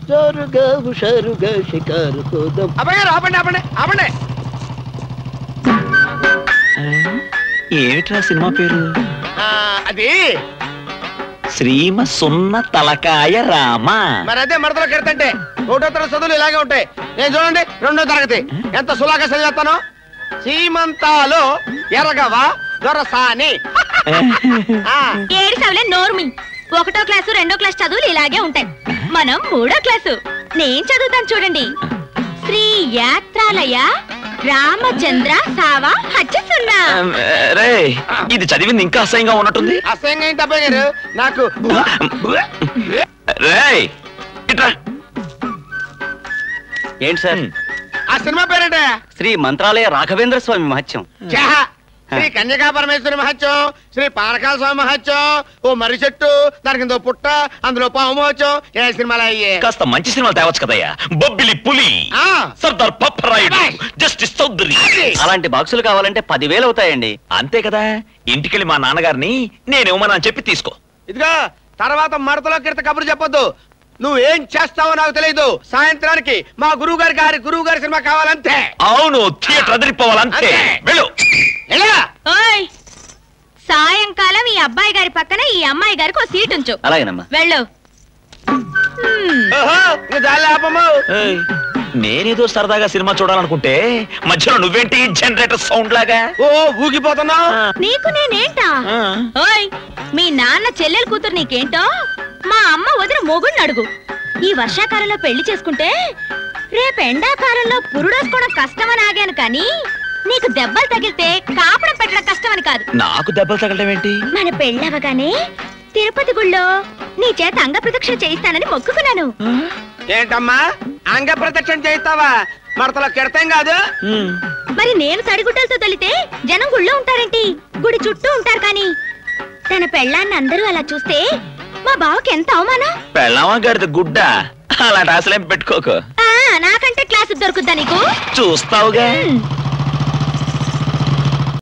జోరుగా హుషారుగా షికారు కోదాం. ఆపండి ఆపండి ఆపండి. ఏమిట్రా సినిమా పేరు? అది శ్రీమ సున్న తలకాయ రామ. మరి అదే మడతలో కెడతంటే 1వ తరగతి చదువులు ఇలాగే ఉంటాయి. నేను చూడండి 2వ తరగతి ఎంత సులాగా చదివేస్తాను. సీమంతాలో ఎరగవా దొరసాని. 7 సవలే నోర్మి. 1వ క్లాసు 2వ క్లాస్ చదువులు ఇలాగే ఉంటాయి. మనం 3వ క్లాసు. నేను చదువుతాను చూడండి. శ్రీ యాత్రాలయ రామచంద్ర సావా హచ్చసున్నా. రే ఇది చదివింది ఇంకా అసహ్యంగా ఉన్నట్టుంది. అసహ్యంగా ఏంటి అబ్బాయి గారు? నాకు ఏంటి సార్ ఆ సినిమా పేరేంటే? శ్రీ మంత్రాలయ రాఘవేంద్ర స్వామి మహత్యం. శ్రీ కన్యకా పరమేశ్వరి మహత్యం, శ్రీ పానకాల స్వామి మహత్యం, ఓ మర్రి చెట్టు, దానికి ఇంకో పుట్ట, అందులో పాము మహత్యం. ఏ సినిమాలు అయ్యే? కాస్త మంచి సినిమాలు తేవచ్చు కదయ్యా. బొబ్బిలి పులి, సర్దార్ పప్పరాయుడు, జస్టిస్ చౌదరి. అలాంటి బాక్సులు కావాలంటే 10,000 అవుతాయండి. అంతే కదా. ఇంటికెళ్ళి మా నాన్నగారిని నేనేమన్నా చెప్పి తీసుకో. ఇదిగా తర్వాత మడతలో కిడత కబురు చెప్పొద్దు. నువ్వేం చేస్తావో నాకు తెలియదు. సాయంత్రానికి మా గురువు గారి సినిమా కావాలంతే. అవును, థియేటర్ అదిరిపోవాలంతే. వెళ్ళు. ఓయ్, సాయంకాలం ఈ అబ్బాయి గారి పక్కన ఈ అమ్మాయి గారికి ఒక సీట్ ఉంచు. అలాగేనమ్మా. వెళ్ళు. నేనేదో సరదాగా సినిమా చూడాలనుకుంటే మధ్యలో నువ్వేంటి జనరేటర్ సౌండ్ లాగా ఊగిపోతున్నావు? నీకు నేనేంటా? ఓయ్, మీ నాన్న చెల్లెలు కూతురు నీకేంటో మా అమ్మ వదిన మొగుడిని అడుగు. ఈ వర్షాకాలంలో పెళ్లి చేసుకుంటే రేపు ఎండాకాలంలో పురుడోసుకోవడం కష్టమని ఆగాను కానీ నీకు దెబ్బలు తగిలితే కాపడం పెట్టడం కష్టమని కాదు. నాకు దెబ్బలు తగలడం ఏంటి? మన పెళ్ళవగానే తిరుపతి గుళ్ళో నీ చేత అంగ ప్రదక్షిణ చేయిస్తానని మొక్కుకున్నాను. ఏంటమ్మా అంగ ప్రదక్షిణ చేయిస్తావా? మడతలో కెడతాం కాదు. మరి నేను తడిగుడ్డలతో తొలితే జనం గుళ్ళో ఉంటారేంటి? గుడి చుట్టూ ఉంటారు కానీ తన పెళ్ళాన్ని అందరూ అలా చూస్తే మా బావకి ఎంత అవమానం. పెళ్ళామా గడిద గుడ్డ, అలాంటి ఆశలేం పెట్టుకోకు. నాకంటే క్లాసు దొరుకుద్దా నీకు? చూస్తావుగా.